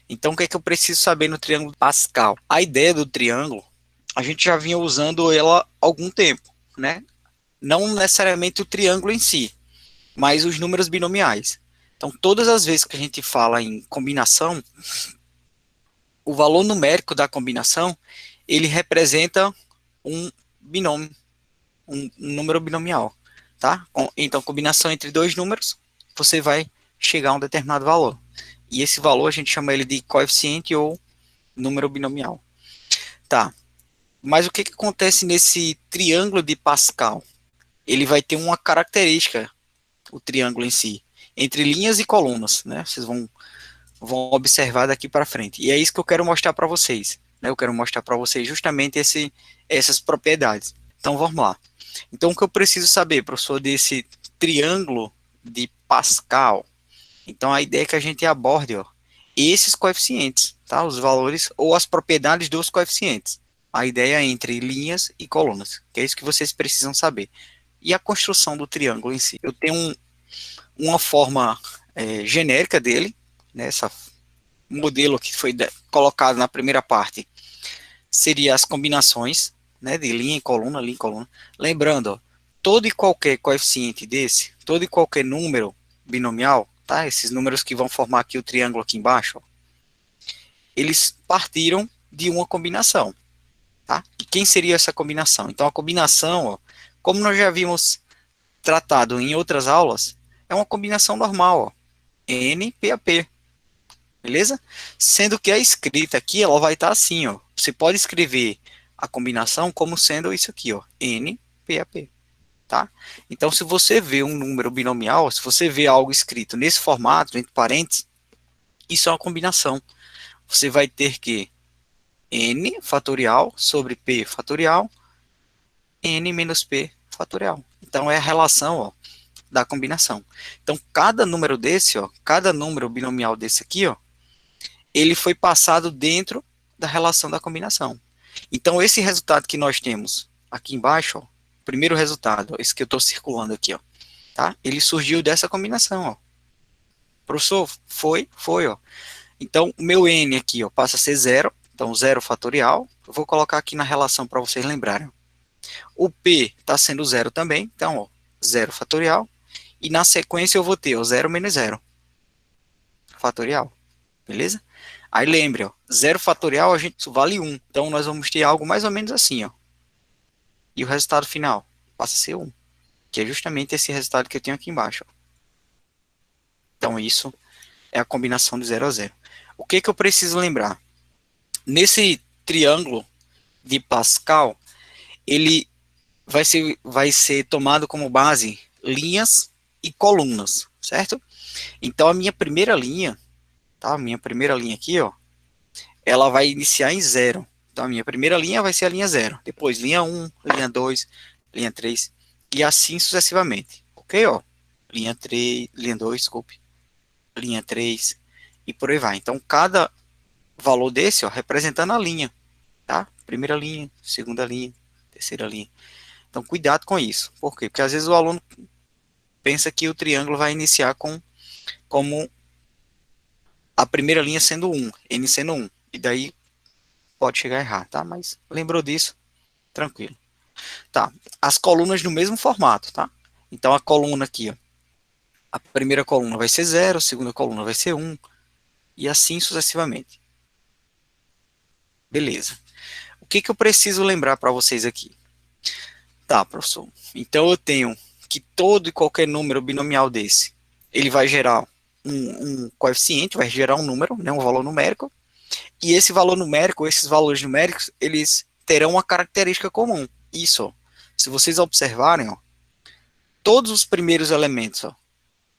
Então, o que é que eu preciso saber no triângulo Pascal? A ideia do triângulo, a gente já vinha usando ela há algum tempo, né? Não necessariamente o triângulo em si, mas os números binomiais. Então, todas as vezes que a gente fala em combinação, o valor numérico da combinação, ele representa um binômio, um número binomial, tá? Então, combinação entre dois números, você vai chegar a um determinado valor. E esse valor a gente chama ele de coeficiente ou número binomial. Tá, mas o que, que acontece nesse triângulo de Pascal? Ele vai ter uma característica, o triângulo em si, entre linhas e colunas, né? Vocês vão observar daqui para frente. E é isso que eu quero mostrar para vocês. Né? Eu quero mostrar para vocês justamente essas propriedades. Então vamos lá. Então o que eu preciso saber, professor, desse triângulo de Pascal? Então a ideia é que a gente aborde, ó, esses coeficientes, tá? Os valores ou as propriedades dos coeficientes. A ideia é entre linhas e colunas, que é isso que vocês precisam saber. E a construção do triângulo em si. Eu tenho uma forma genérica dele, né, essa modelo que foi colocado na primeira parte seria as combinações, né, de linha e coluna, linha e coluna. Lembrando, ó, todo e qualquer coeficiente desse, todo e qualquer número binomial, tá? Esses números que vão formar aqui o triângulo aqui embaixo, ó, eles partiram de uma combinação, tá? E quem seria essa combinação? Então a combinação, ó, como nós já vimos tratado em outras aulas, é uma combinação normal, ó, N P a P, beleza? Sendo que a escrita aqui, ela vai estar assim, ó. Você pode escrever a combinação como sendo isso aqui, ó, N, P, A, P, tá? Então, se você vê um número binomial, se você vê algo escrito nesse formato, entre parênteses, isso é uma combinação. Você vai ter que N fatorial sobre P fatorial, N menos P fatorial. Então, é a relação, ó, da combinação. Então, cada número desse, ó, cada número binomial desse aqui, ó, ele foi passado dentro da relação da combinação. Então, esse resultado que nós temos aqui embaixo, ó, primeiro resultado, ó, esse que eu estou circulando aqui, ó, tá? Ele surgiu dessa combinação, ó. Professor, foi, ó. Então, o meu n aqui, ó, passa a ser zero, então zero fatorial. Eu vou colocar aqui na relação para vocês lembrarem. O p está sendo zero também, então, ó, zero fatorial. E na sequência eu vou ter, ó, zero menos zero fatorial, beleza? Aí lembre, ó, zero fatorial a gente isso vale um. Então nós vamos ter algo mais ou menos assim, ó. E o resultado final passa a ser um, que é justamente esse resultado que eu tenho aqui embaixo, ó. Então isso é a combinação de 0 a 0. O que que eu preciso lembrar? Nesse triângulo de Pascal, ele vai ser tomado como base linhas e colunas, certo? Então a minha primeira linha, tá? A minha primeira linha aqui, ó, ela vai iniciar em zero. Então, a minha primeira linha vai ser a linha zero. Depois, linha um, linha 2, linha 3 e assim sucessivamente. Ok, ó? Linha 3, linha 2, desculpe. Linha 3 e por aí vai. Então, cada valor desse, ó, representando a linha, tá? Primeira linha, segunda linha, terceira linha. Então, cuidado com isso. Por quê? Porque às vezes o aluno pensa que o triângulo vai iniciar como a primeira linha sendo um, n sendo um. E daí pode chegar a errar, tá? Mas lembrou disso, tranquilo. Tá, as colunas no mesmo formato, tá? Então a coluna aqui, ó, a primeira coluna vai ser zero, a segunda coluna vai ser um e assim sucessivamente. Beleza. O que que eu preciso lembrar para vocês aqui? Tá, professor. Então eu tenho que todo e qualquer número binomial desse, ele vai gerar um coeficiente, vai gerar um número, né, um valor numérico, e esse valor numérico, esses valores numéricos, eles terão uma característica comum. Isso, ó, se vocês observarem, ó, todos os primeiros elementos, ó,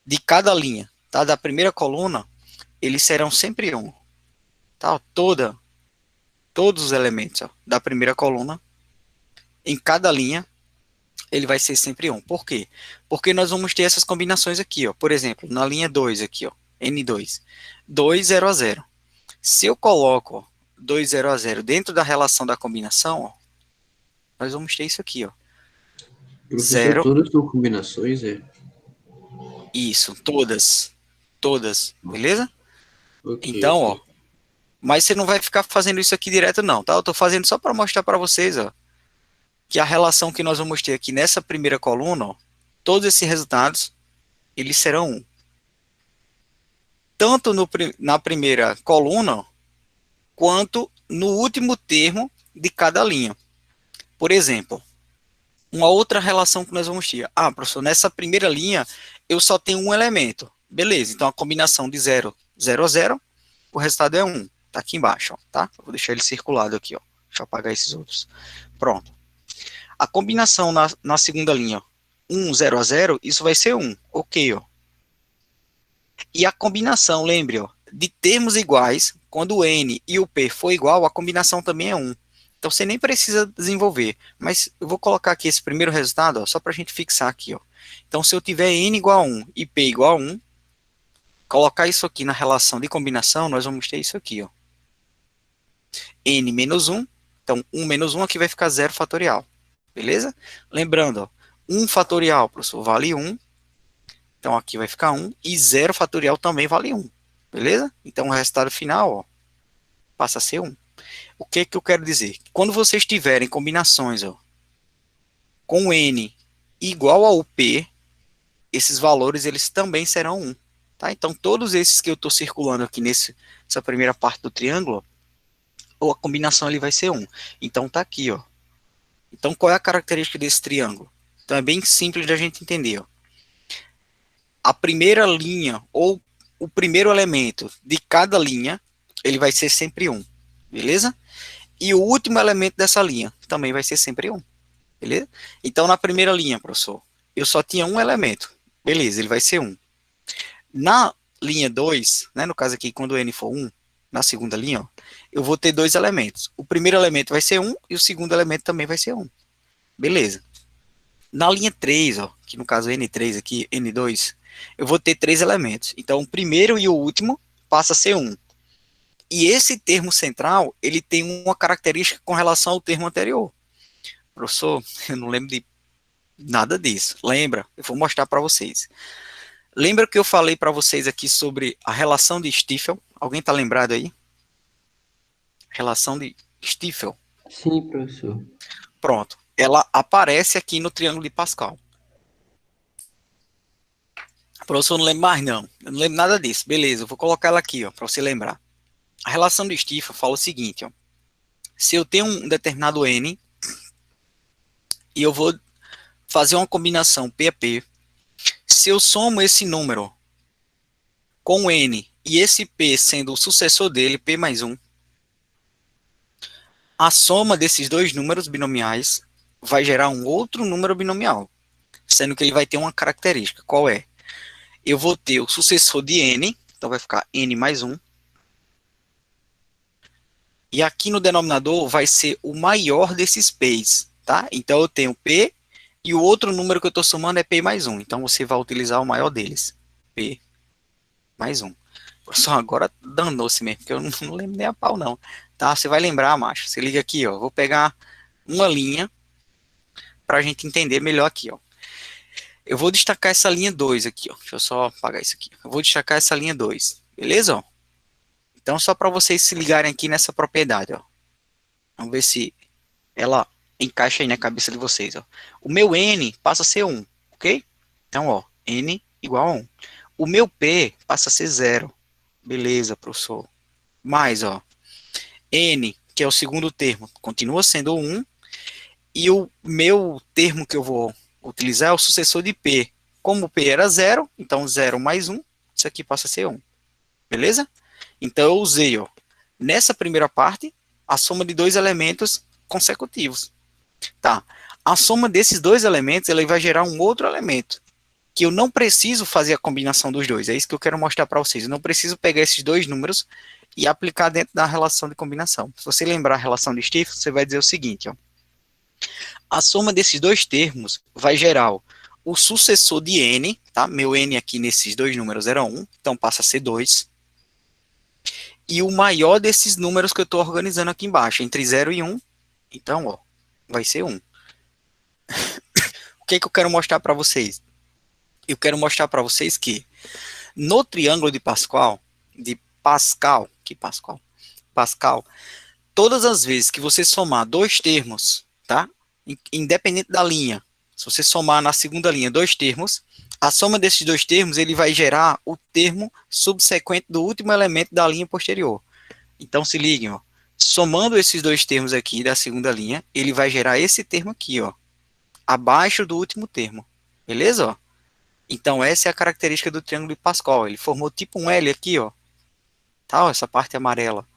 de cada linha, tá? Da primeira coluna, eles serão sempre um, tá? Todos os elementos, ó, da primeira coluna, em cada linha, ele vai ser sempre um. Por quê? Porque nós vamos ter essas combinações aqui, ó. Por exemplo, na linha 2 aqui, ó, N2, 2, 0 a 0. Se eu coloco, ó, 2, 0 a 0 dentro da relação da combinação, ó, nós vamos ter isso aqui, ó. Professor, 0, todas são combinações, é? isso, todas, beleza? Ok, Então, ok. ó, Mas você não vai ficar fazendo isso aqui direto não, tá? Eu estou fazendo só para mostrar para vocês, ó, que a relação que nós vamos ter aqui nessa primeira coluna, ó, todos esses resultados, eles serão 1. Tanto na primeira coluna, quanto no último termo de cada linha. Por exemplo, uma outra relação que nós vamos ter. Ah, professor, nessa primeira linha, eu só tenho um elemento. Beleza, então a combinação de 0, 0 a 0, o resultado é 1. Tá aqui embaixo, ó, tá? Eu vou deixar ele circulado aqui, ó. Deixa eu apagar esses outros. Pronto. A combinação na segunda linha, 1, 0 a 0, isso vai ser 1. Ok, ó. E a combinação, lembre, ó, de termos iguais, quando o n e o p for igual, a combinação também é 1. Então você nem precisa desenvolver. Mas eu vou colocar aqui esse primeiro resultado, ó, só para a gente fixar aqui. Ó. Então se eu tiver n igual a 1 e p igual a 1, colocar isso aqui na relação de combinação, nós vamos ter isso aqui. Ó. N menos 1, então 1 menos 1 aqui vai ficar 0 fatorial. Beleza? Lembrando, ó, 1 fatorial, professor, vale 1. Então aqui vai ficar 1 e 0 fatorial também vale 1. Beleza? Então o resultado final, ó, passa a ser 1. O que que eu quero dizer? Quando vocês tiverem combinações, ó, com n igual ao p, esses valores eles também serão 1. Tá? Então todos esses que eu estou circulando aqui nessa primeira parte do triângulo, ou a combinação ele vai ser 1. Então tá aqui, ó. Então qual é a característica desse triângulo? Então é bem simples de a gente entender, ó. A primeira linha, ou o primeiro elemento de cada linha, ele vai ser sempre 1, beleza? E o último elemento dessa linha também vai ser sempre 1, beleza? Então, na primeira linha, professor, eu só tinha um elemento, beleza, ele vai ser 1. Na linha 2, né, no caso aqui, quando o n for 1, na segunda linha, ó, eu vou ter dois elementos. O primeiro elemento vai ser 1 e o segundo elemento também vai ser 1, beleza? Na linha 3, ó, que no caso n3 aqui, n2, eu vou ter 3 elementos. Então, o primeiro e o último passa a ser 1. E esse termo central, ele tem uma característica com relação ao termo anterior. Professor, eu não lembro de nada disso. Lembra? Eu vou mostrar para vocês. Lembra que eu falei para vocês aqui sobre a relação de Stiefel? Alguém está lembrado aí? Relação de Stiefel. Sim, professor. Pronto. Ela aparece aqui no triângulo de Pascal. Professor, não lembro mais não. Eu não lembro nada disso. Beleza, eu vou colocar ela aqui, ó, para você lembrar. A relação de Stiefel fala o seguinte, ó. Se eu tenho um determinado n e eu vou fazer uma combinação P a P, se eu somo esse número com o n e esse P sendo o sucessor dele, P mais 1, a soma desses dois números binomiais vai gerar um outro número binomial, sendo que ele vai ter uma característica. Qual é? Eu vou ter o sucessor de n, então vai ficar n mais 1, e aqui no denominador vai ser o maior desses p's, tá? Então eu tenho p, e o outro número que eu estou somando é p mais 1, então você vai utilizar o maior deles, p mais 1. Só agora danou-se mesmo, porque eu não lembro nem a pau não, tá? Você vai lembrar, macho, você liga aqui, ó, vou pegar uma linha para a gente entender melhor aqui, ó. Eu vou destacar essa linha 2 aqui, ó. Deixa eu só apagar isso aqui. Eu vou destacar essa linha 2, beleza? Ó? Então, só para vocês se ligarem aqui nessa propriedade, ó. Vamos ver se ela encaixa aí na cabeça de vocês, ó. O meu n passa a ser 1, ok? Então, ó, n igual a 1. O meu p passa a ser 0. Beleza, professor. Mais, ó, n, que é o segundo termo, continua sendo 1. E o meu termo que eu vou utilizar é o sucessor de P. Como P era 0, então 0 mais 1, isso aqui passa a ser 1. Beleza? Então eu usei, ó, nessa primeira parte, a soma de dois elementos consecutivos. Tá. A soma desses dois elementos, ela vai gerar um outro elemento, que eu não preciso fazer a combinação dos dois. É isso que eu quero mostrar para vocês. Eu não preciso pegar esses dois números e aplicar dentro da relação de combinação. Se você lembrar a relação de Stiefel, você vai dizer o seguinte, ó. A soma desses dois termos vai gerar o sucessor de n, tá? Meu n aqui nesses dois números era 1, então passa a ser 2. E o maior desses números que eu estou organizando aqui embaixo, entre 0 e 1, então, ó, vai ser 1. O que é que eu quero mostrar para vocês? Eu quero mostrar para vocês que no triângulo de Pascal, Pascal, todas as vezes que você somar dois termos, tá? Independente da linha, se você somar na segunda linha dois termos, a soma desses dois termos, ele vai gerar o termo subsequente do último elemento da linha posterior. Então, se liguem, ó. Somando esses dois termos aqui da segunda linha, ele vai gerar esse termo aqui, ó, abaixo do último termo. Beleza? Ó? Então, essa é a característica do triângulo de Pascal. Ele formou tipo um L aqui, ó. Tá? Ó, essa parte amarela.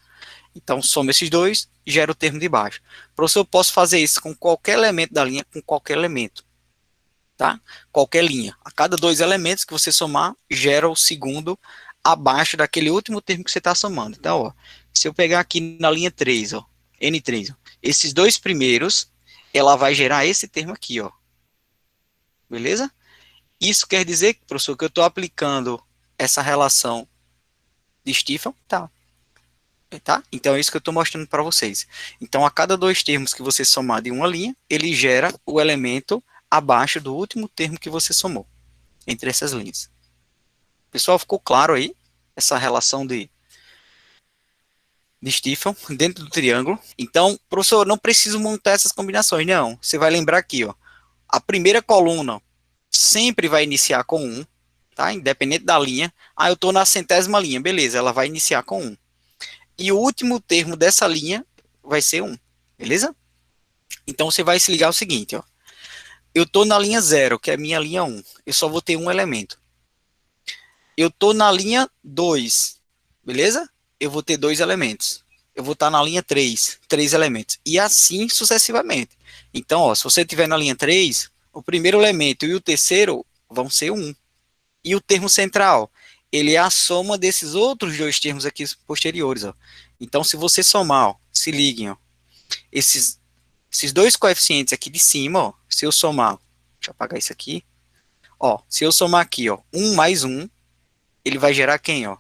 Então, soma esses dois e gera o termo de baixo. Professor, eu posso fazer isso com qualquer elemento da linha, com qualquer elemento. Tá? Qualquer linha. A cada dois elementos que você somar, gera o segundo abaixo daquele último termo que você está somando. Então, ó, se eu pegar aqui na linha 3, ó, N3, ó, esses dois primeiros, ela vai gerar esse termo aqui, ó. Beleza? Isso quer dizer, professor, que eu estou aplicando essa relação de Stephan, tá? Tá? Então é isso que eu estou mostrando para vocês. Então, a cada dois termos que você somar de uma linha, ele gera o elemento abaixo do último termo que você somou, entre essas linhas. Pessoal, ficou claro aí essa relação de Stephan dentro do triângulo? Então, professor, não preciso montar essas combinações, não. Você vai lembrar aqui, ó, a primeira coluna sempre vai iniciar com 1, tá? Independente da linha. Ah, eu estou na centésima linha, beleza, ela vai iniciar com 1. E o último termo dessa linha vai ser 1, beleza? Então, você vai se ligar ao seguinte, ó. Eu estou na linha 0, que é a minha linha 1. Eu só vou ter um elemento. Eu estou na linha 2, beleza? Eu vou ter dois elementos. Eu vou estar na linha 3, três elementos. E assim sucessivamente. Então, ó, se você estiver na linha 3, o primeiro elemento e o terceiro vão ser 1. E o termo central, ele é a soma desses outros dois termos aqui posteriores, ó. Então, se você somar, ó, se liguem, ó, esses dois coeficientes aqui de cima, ó, se eu somar, deixa eu apagar isso aqui, ó, se eu somar aqui, ó, 1 mais 1, ele vai gerar quem, ó?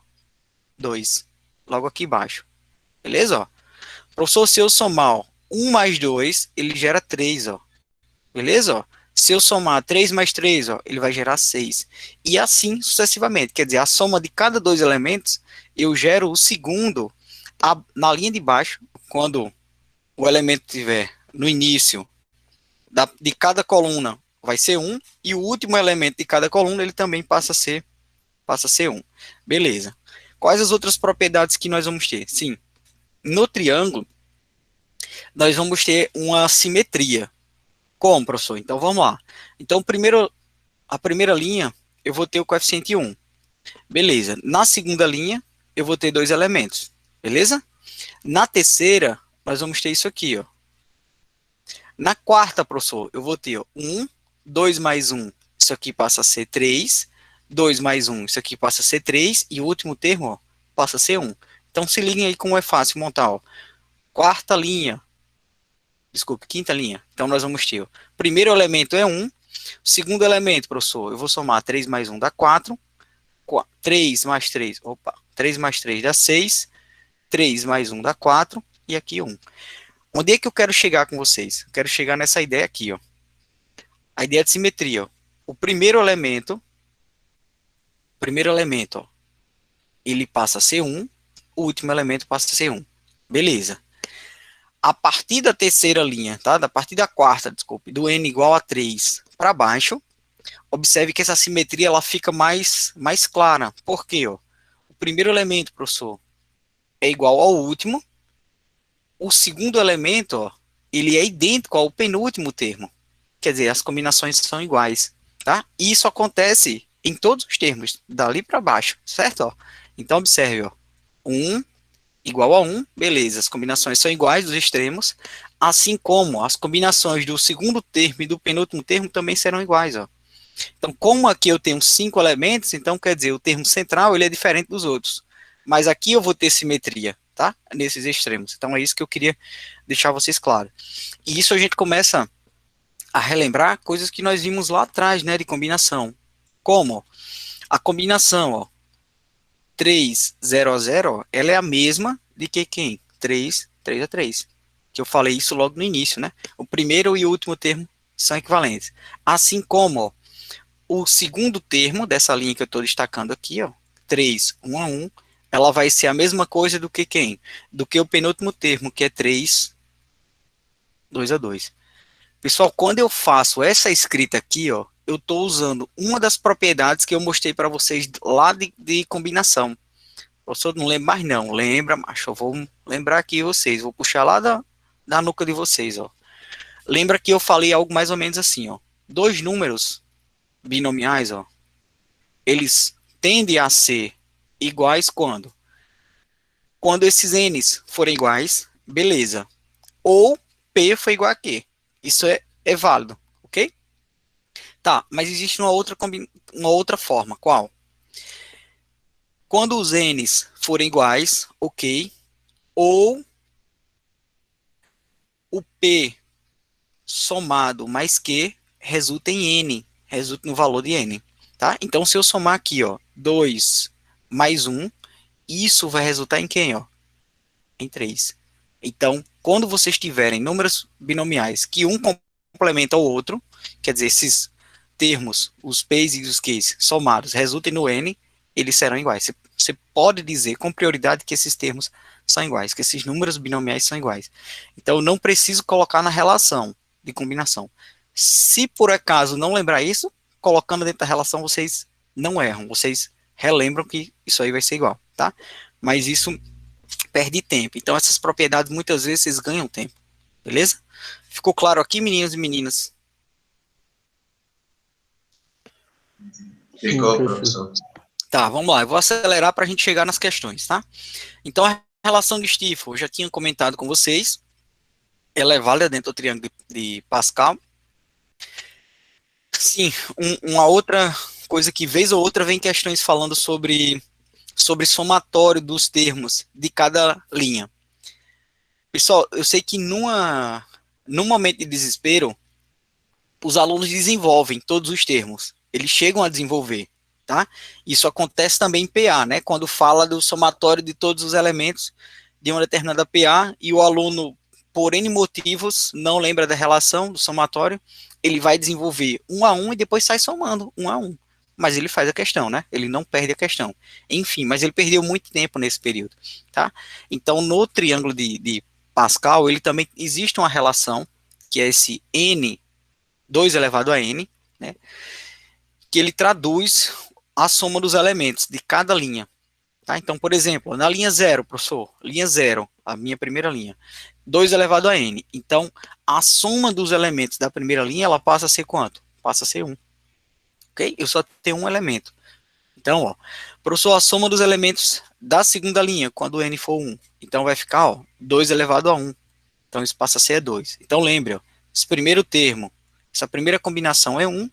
2, logo aqui embaixo, beleza, ó? Professor, se eu somar, ó, 1 mais 2, ele gera 3, ó, beleza, ó? Se eu somar 3 mais 3, ó, ele vai gerar 6. E assim sucessivamente. Quer dizer, a soma de cada dois elementos, eu gero o segundo na linha de baixo, quando o elemento estiver no início de cada coluna, vai ser 1, e o último elemento de cada coluna, ele também passa a ser 1. Beleza. Quais as outras propriedades que nós vamos ter? Sim, no triângulo, nós vamos ter uma simetria. Como, professor? Então, vamos lá. Então, a primeira linha, eu vou ter o coeficiente 1. Beleza. Na segunda linha, eu vou ter dois elementos. Beleza? Na terceira, nós vamos ter isso aqui, ó. Na quarta, professor, eu vou ter ó, 1, 2 mais 1, isso aqui passa a ser 3, 2 mais 1, isso aqui passa a ser 3, e o último termo, ó, passa a ser 1. Então, se liguem aí como é fácil montar, ó. Quarta linha, desculpe, quinta linha. Então, nós vamos ter, ó, primeiro elemento é 1, segundo elemento, professor, eu vou somar 3 mais 1 dá 4, 3 mais 3, opa, 3 mais 3 dá 6, 3 mais 1 dá 4, e aqui 1. Onde é que eu quero chegar com vocês? Eu quero chegar nessa ideia aqui, ó. A ideia de simetria, ó. O primeiro elemento, ó, ele passa a ser 1, o último elemento passa a ser 1. Beleza. A partir da terceira linha, tá? Da partir da quarta, desculpe, do n igual a 3 para baixo, observe que essa simetria ela fica mais clara. Por quê? Ó? O primeiro elemento, professor, é igual ao último. O segundo elemento, ó, ele é idêntico ao penúltimo termo. Quer dizer, as combinações são iguais, tá? E isso acontece em todos os termos, dali para baixo, certo? Ó? Então, observe, ó, 1 igual a 1, beleza, as combinações são iguais dos extremos, assim como as combinações do segundo termo e do penúltimo termo também serão iguais, ó. Então, como aqui eu tenho 5 elementos, então quer dizer, o termo central ele é diferente dos outros. Mas aqui eu vou ter simetria, tá? Nesses extremos. Então, é isso que eu queria deixar vocês claros. E isso a gente começa a relembrar coisas que nós vimos lá atrás, né, de combinação. Como? A combinação, ó, 3, 0 a 0, ó, ela é a mesma de que quem? 3, 3 a 3. Que eu falei isso logo no início, né? O primeiro e o último termo são equivalentes. Assim como, ó, o segundo termo dessa linha que eu estou destacando aqui, ó, 3, 1 a 1, ela vai ser a mesma coisa do que quem? Do que o penúltimo termo, que é 3, 2 a 2. Pessoal, quando eu faço essa escrita aqui, ó, eu estou usando uma das propriedades que eu mostrei para vocês lá de combinação. O professor não lembra mais não, lembra, macho, eu vou lembrar aqui vocês, vou puxar lá da nuca de vocês, ó. Lembra que eu falei algo mais ou menos assim, ó. Dois números binomiais, ó, eles tendem a ser iguais quando? Quando esses n's forem iguais, beleza. Ou P foi igual a Q. Isso é válido, ok? Tá, mas existe uma outra forma. Qual? Quando os n's forem iguais, ok. Ou o P somado mais Q resulta em N, resulta no valor de N. Tá? Então, se eu somar aqui, ó, 2 mais 1, isso vai resultar em quem? Ó? Em 3. Então, quando vocês tiverem números binomiais que um complementa o outro, quer dizer, esses termos, os P's e os Q's somados, resultem no N, eles serão iguais. Você pode dizer com prioridade que esses termos são iguais, que esses números binomiais são iguais. Então, não preciso colocar na relação de combinação. Se por acaso não lembrar isso, colocando dentro da relação, vocês não erram, vocês relembram que isso aí vai ser igual, tá? Mas isso perde tempo. Então, essas propriedades, muitas vezes, vocês ganham tempo. Beleza? Ficou claro aqui, meninos e meninas? Ficou, professor. Tá, vamos lá. Eu vou acelerar para a gente chegar nas questões, tá? Então, a relação de Stiefel, eu já tinha comentado com vocês. Ela é válida dentro do triângulo de Pascal. Sim, uma outra coisa que, vez ou outra, vem questões falando sobre somatório dos termos de cada linha. Pessoal, eu sei que num momento de desespero, os alunos desenvolvem todos os termos. Eles chegam a desenvolver, tá? Isso acontece também em PA, né? Quando fala do somatório de todos os elementos de uma determinada PA e o aluno, por N motivos, não lembra da relação do somatório, ele vai desenvolver um a um e depois sai somando um a um. Mas ele faz a questão, né? Ele não perde a questão. Enfim, mas ele perdeu muito tempo nesse período, tá? Então, no triângulo de Pascal, ele também existe uma relação, que é esse N 2 elevado a n, né, que ele traduz a soma dos elementos de cada linha. Tá? Então, por exemplo, na linha 0, professor, linha 0, a minha primeira linha, 2 elevado a n. Então, a soma dos elementos da primeira linha, ela passa a ser quanto? Passa a ser 1. Ok? Eu só tenho um elemento. Então, ó, professor, a soma dos elementos da segunda linha, quando n for 1. Então, vai ficar, ó, 2 elevado a 1. Então, isso passa a ser 2. Então, lembre, ó, esse primeiro termo, essa primeira combinação é 1,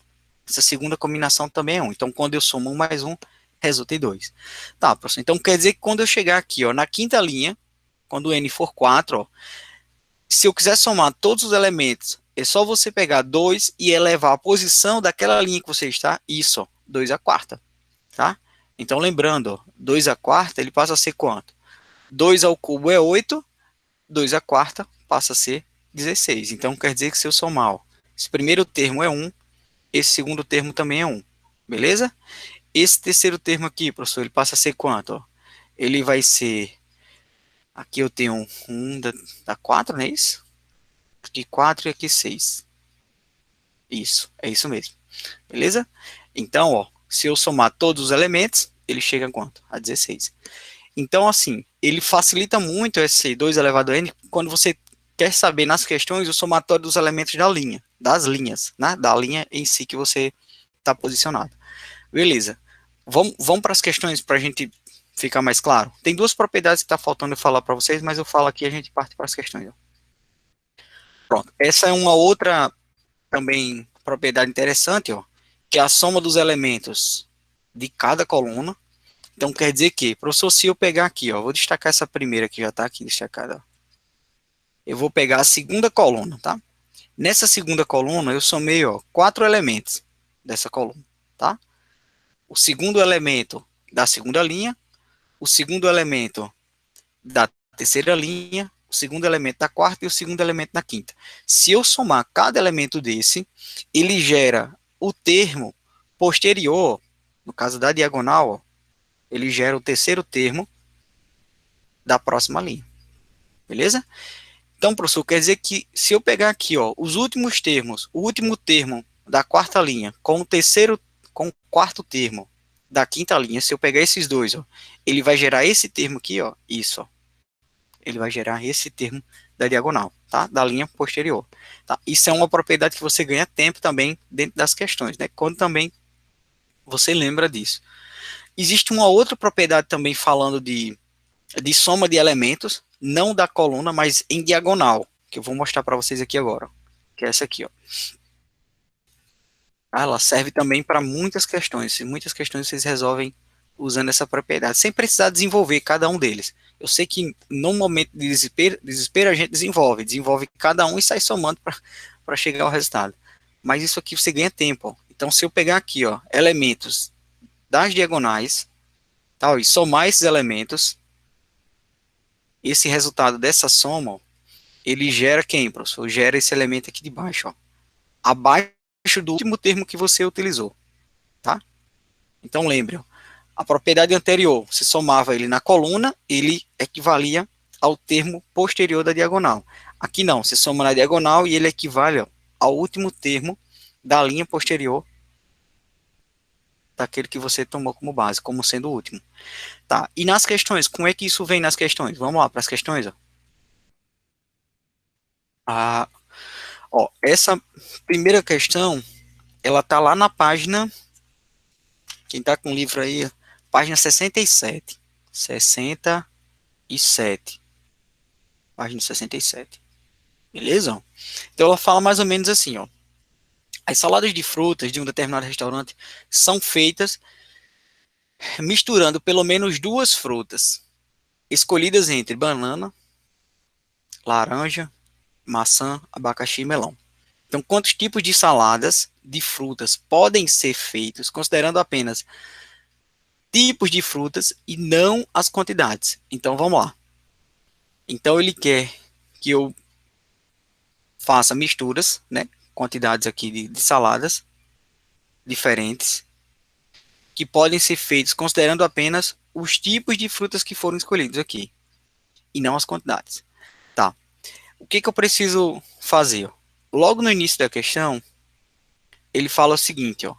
essa segunda combinação também é 1. Então, quando eu somo 1 mais 1, resulta em 2. Tá, professor. Então, quer dizer que quando eu chegar aqui, ó, na quinta linha, quando o n for 4, ó, se eu quiser somar todos os elementos, é só você pegar 2 e elevar a posição daquela linha que você está, isso, ó, 2 à quarta, tá? Então, lembrando, ó, 2 à quarta, ele passa a ser quanto? 2 ao cubo é 8, 2 à quarta passa a ser 16. Então, quer dizer que se eu somar, ó, esse primeiro termo é 1, esse segundo termo também é 1, beleza? Esse terceiro termo aqui, professor, ele passa a ser quanto? Ó? Ele vai ser, aqui eu tenho 1 da 4, não é isso? Aqui 4 e aqui 6. Isso, é isso mesmo, beleza? Então, ó, se eu somar todos os elementos, ele chega a quanto? A 16. Então, assim, ele facilita muito esse 2 elevado a n quando você quer saber nas questões o somatório dos elementos da linha, das linhas, né? Da linha em si que você está posicionado. Beleza. Vamos para as questões para a gente ficar mais claro. Tem duas propriedades que está faltando eu falar para vocês, mas eu falo aqui e a gente parte para as questões. Ó. Pronto. Essa é uma outra também propriedade interessante, ó, que é a soma dos elementos de cada coluna. Então, quer dizer que, professor, se eu pegar aqui, ó, vou destacar essa primeira que já está aqui destacada. Ó. Eu vou pegar a segunda coluna, tá? Nessa segunda coluna, eu somei, ó, 4 elementos dessa coluna, tá? O segundo elemento da segunda linha, o segundo elemento da terceira linha, o segundo elemento da quarta e o segundo elemento da quinta. Se eu somar cada elemento desse, ele gera o termo posterior, no caso da diagonal, ó, ele gera o terceiro termo, da próxima linha, beleza? Então, professor, quer dizer que se eu pegar aqui, ó, os últimos termos, o último termo da quarta linha com o quarto termo da quinta linha, se eu pegar esses dois, ó, ele vai gerar esse termo aqui, ó, isso, ó. Ele vai gerar esse termo da diagonal, tá? Da linha posterior, tá? Isso é uma propriedade que você ganha tempo também dentro das questões, né? Quando também você lembra disso. Existe uma outra propriedade também falando de soma de elementos, não da coluna, mas em diagonal, que eu vou mostrar para vocês aqui agora, que é essa aqui, ó. Ela serve também para muitas questões, e muitas questões vocês resolvem usando essa propriedade, sem precisar desenvolver cada um deles. Eu sei que no momento de desespero a gente desenvolve cada um e sai somando para chegar ao resultado. Mas isso aqui você ganha tempo, ó. Então, se eu pegar aqui, ó, elementos das diagonais, tal, e somar esses elementos, esse resultado dessa soma, ó, ele gera quem, professor? Gera esse elemento aqui de baixo, ó, abaixo do último termo que você utilizou, tá? Então lembre, ó, a propriedade anterior, você somava ele na coluna, ele equivalia ao termo posterior da diagonal. Aqui não, você soma na diagonal e ele equivale, ó, ao último termo da linha posterior daquele que você tomou como base, como sendo o último. Tá, e nas questões, como é que isso vem nas questões? Vamos lá para as questões, ó. Ah, ó, essa primeira questão, ela tá lá na página, quem tá com o livro aí, página 67. 67. Página 67. Beleza? Então ela fala mais ou menos assim, ó. As saladas de frutas de um determinado restaurante são feitas misturando pelo menos duas frutas, escolhidas entre banana, laranja, maçã, abacaxi e melão. Então, quantos tipos de saladas de frutas podem ser feitos, considerando apenas tipos de frutas e não as quantidades? Então, vamos lá. Então, ele quer que eu faça misturas, né? Quantidades aqui de saladas diferentes, que podem ser feitos considerando apenas os tipos de frutas que foram escolhidos aqui, e não as quantidades. Tá. O que eu preciso fazer? Logo no início da questão, ele fala o seguinte, ó,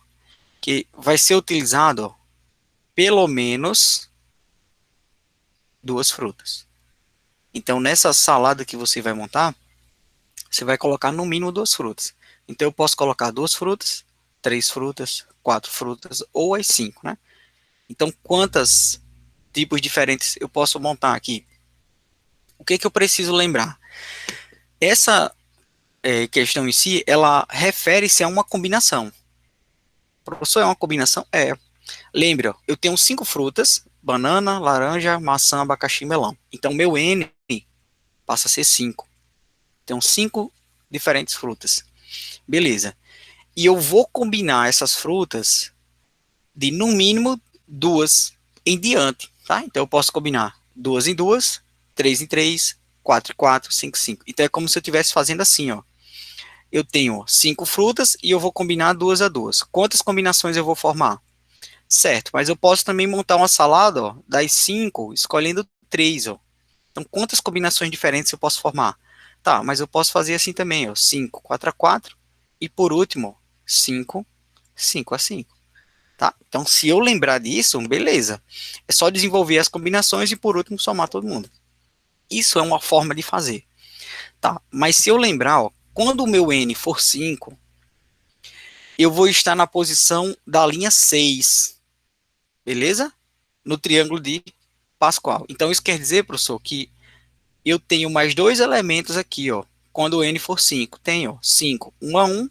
que vai ser utilizado, ó, pelo menos duas frutas. Então, nessa salada que você vai montar, você vai colocar no mínimo duas frutas. Então, eu posso colocar duas frutas, três frutas, quatro frutas, ou as cinco, né? Então, quantos tipos diferentes eu posso montar aqui? O que eu preciso lembrar? Essa questão em si, ela refere-se a uma combinação. Professor, é uma combinação? É. Lembre, ó, eu tenho cinco frutas, banana, laranja, maçã, abacaxi e melão. Então, meu N passa a ser 5. Tenho 5 diferentes frutas. Beleza. E eu vou combinar essas frutas de, no mínimo, duas em diante, tá? Então, eu posso combinar duas em duas, três em três, quatro em quatro, cinco em cinco. Então, é como se eu estivesse fazendo assim, ó. Eu tenho 5 frutas e eu vou combinar duas a duas. Quantas combinações eu vou formar? Certo, mas eu posso também montar uma salada, ó, das 5, escolhendo 3, ó. Então, quantas combinações diferentes eu posso formar? Tá, mas eu posso fazer assim também, ó, 5, 4 a 4, e por último, 5, 5 a 5, tá? Então, se eu lembrar disso, beleza. É só desenvolver as combinações e por último somar todo mundo. Isso é uma forma de fazer, tá? Mas se eu lembrar, ó, quando o meu N for 5, eu vou estar na posição da linha 6, beleza? No triângulo de Pascal. Então, isso quer dizer, professor, que eu tenho mais dois elementos aqui, ó. Quando o N for 5, tenho 5, 1 a 1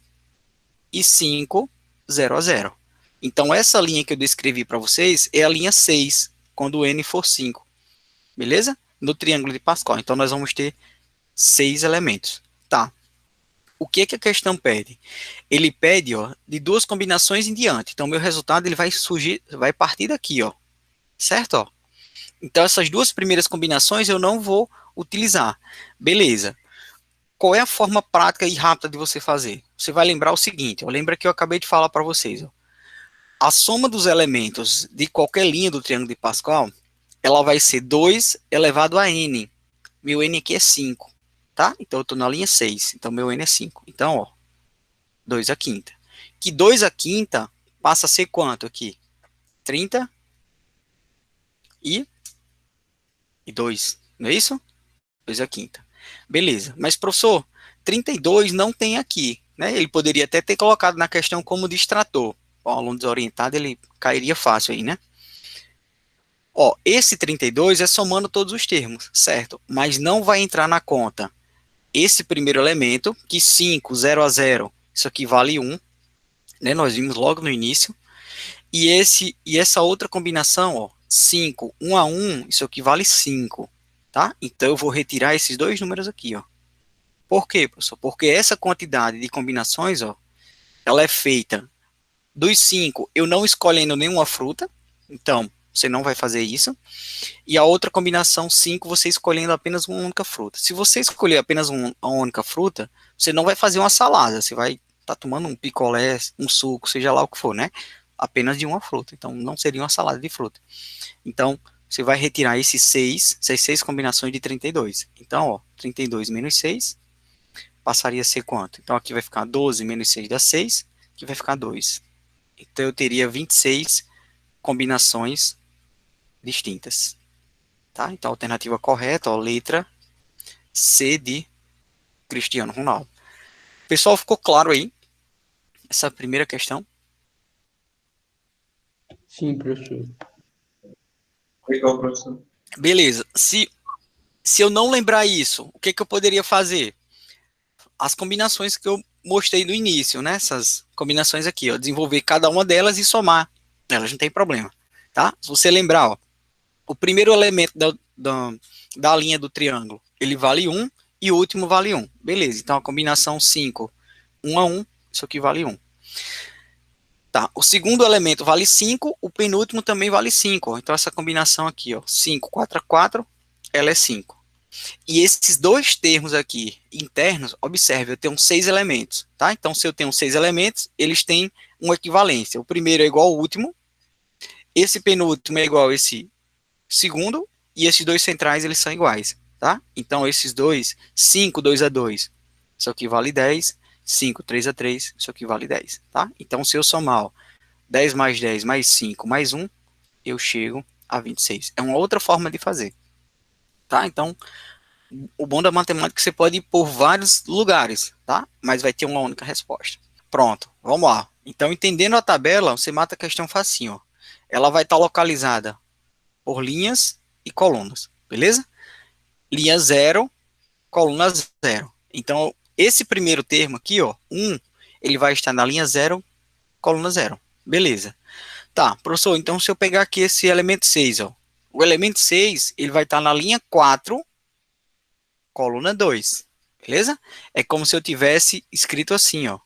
e 5, 0 a 0. Então, essa linha que eu descrevi para vocês é a linha 6, quando o N for 5. Beleza? No triângulo de Pascal. Então, nós vamos ter 6 elementos. Tá. O que que a questão pede? Ele pede, ó, de duas combinações em diante. Então, meu resultado ele vai surgir, vai partir daqui, ó. Certo? Ó. Então, essas duas primeiras combinações eu não vou utilizar. Beleza. Qual é a forma prática e rápida de você fazer? Você vai lembrar o seguinte, ó, lembra que eu acabei de falar para vocês. Ó, a soma dos elementos de qualquer linha do triângulo de Pascal ela vai ser 2 elevado a n. Meu n aqui é 5, tá? Então, eu estou na linha 6. Então, meu n é 5. Então, ó, 2 à quinta. Que 2 à quinta passa a ser quanto aqui? 30 e 2, não é isso? 2 à quinta. Beleza. Mas, professor, 32 não tem aqui, né? Ele poderia até ter colocado na questão como distrator. O aluno desorientado, ele cairia fácil aí, né? Ó, esse 32 é somando todos os termos, certo? Mas não vai entrar na conta esse primeiro elemento, que 5, 0 a 0, isso aqui vale 1, né? Nós vimos logo no início. E essa outra combinação, ó, 5, 1 a 1, isso aqui vale 5, tá? Então eu vou retirar esses dois números aqui, ó. Por quê, professor? Porque essa quantidade de combinações, ó, ela é feita dos 5, eu não escolhendo nenhuma fruta, então você não vai fazer isso. E a outra combinação 5, você escolhendo apenas uma única fruta. Se você escolher apenas uma única fruta, você não vai fazer uma salada, você vai estar tomando um picolé, um suco, seja lá o que for, né? Apenas de uma fruta. Então, não seria uma salada de fruta. Então, você vai retirar essas 6 combinações de 32. Então, ó, 32 menos 6 passaria a ser quanto? Então, aqui vai ficar 12 menos 6 dá 6, aqui vai ficar 2. Então, eu teria 26 combinações distintas. Tá? Então, a alternativa correta, ó, letra C de Cristiano Ronaldo. Pessoal, ficou claro aí essa primeira questão? Sim, professor. Legal, professor. Beleza. Se eu não lembrar isso, o que, que eu poderia fazer? As combinações que eu mostrei no início, né? Essas combinações aqui, ó, desenvolver cada uma delas e somar. Elas não tem problema, tá? Se você lembrar, ó, o primeiro elemento da linha do triângulo, ele vale 1 e o último vale 1. Beleza, então a combinação 5, 1 a 1, isso aqui vale 1. Tá, o segundo elemento vale 5, o penúltimo também vale 5. Então essa combinação aqui, ó, 5, 4 a 4, ela é 5. E esses dois termos aqui, internos, observe, eu tenho 6 elementos, tá? Então se eu tenho 6 elementos, eles têm uma equivalência. O primeiro é igual ao último, esse penúltimo é igual a esse segundo, e esses dois centrais, eles são iguais, tá? Então esses dois, 5, 2 a 2, isso aqui vale 10, 5, 3 a 3, isso aqui vale 10, tá? Então se eu somar, ó, 10 mais 10 mais 5 mais 1, eu chego a 26. É uma outra forma de fazer, tá? Então, o bom da matemática é que você pode ir por vários lugares, tá? Mas vai ter uma única resposta. Pronto, vamos lá. Então, entendendo a tabela, você mata a questão facinho, ó. Ela vai estar localizada por linhas e colunas, beleza? Linha 0, coluna 0. Então, esse primeiro termo aqui, ó, 1, ele vai estar na linha 0, coluna 0. Beleza. Tá, professor, então se eu pegar aqui esse elemento 6, ó, o elemento 6, ele vai estar na linha 4, coluna 2, beleza? É como se eu tivesse escrito assim, ó,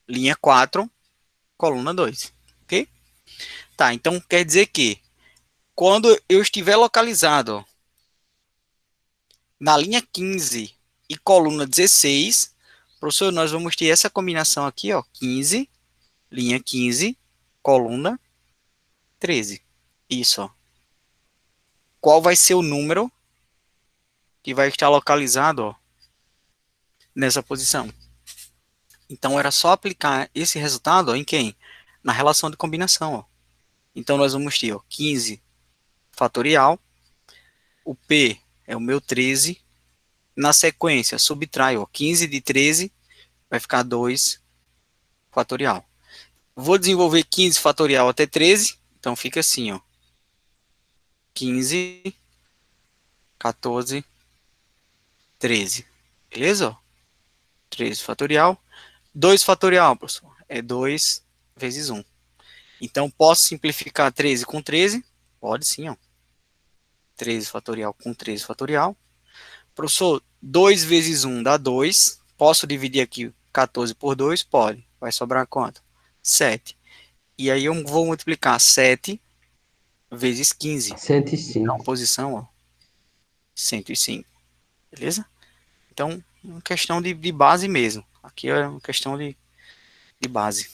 linha 4, coluna 2, ok? Tá, então quer dizer que quando eu estiver localizado, ó, na linha 15 e coluna 16, professor, nós vamos ter essa combinação aqui, ó, 15, linha 15, coluna 13. Isso, ó. Qual vai ser o número que vai estar localizado, ó, nessa posição? Então, era só aplicar esse resultado, ó, em quem? Na relação de combinação, ó. Então, nós vamos ter, ó, 15 fatorial, o P é o meu 13, na sequência, subtrai, ó, 15 de 13, vai ficar 2 fatorial. Vou desenvolver 15 fatorial até 13, então fica assim, ó, 15, 14, 13, beleza? Ó? 13 fatorial, 2 fatorial, professor, é 2 vezes 1. Então, posso simplificar 13 com 13? Pode sim, ó. 13 fatorial com 13 fatorial. Professor, 2 vezes 1 dá 2. Posso dividir aqui 14 por 2? Pode. Vai sobrar quanto? 7. E aí eu vou multiplicar 7 vezes 15. 105. Então, posição, ó, 105. Beleza? Então, uma questão de base mesmo. Aqui é uma questão de base.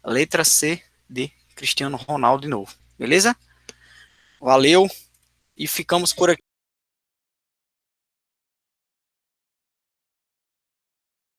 Letra C de Cristiano Ronaldo de novo. Beleza? Valeu e ficamos por aqui.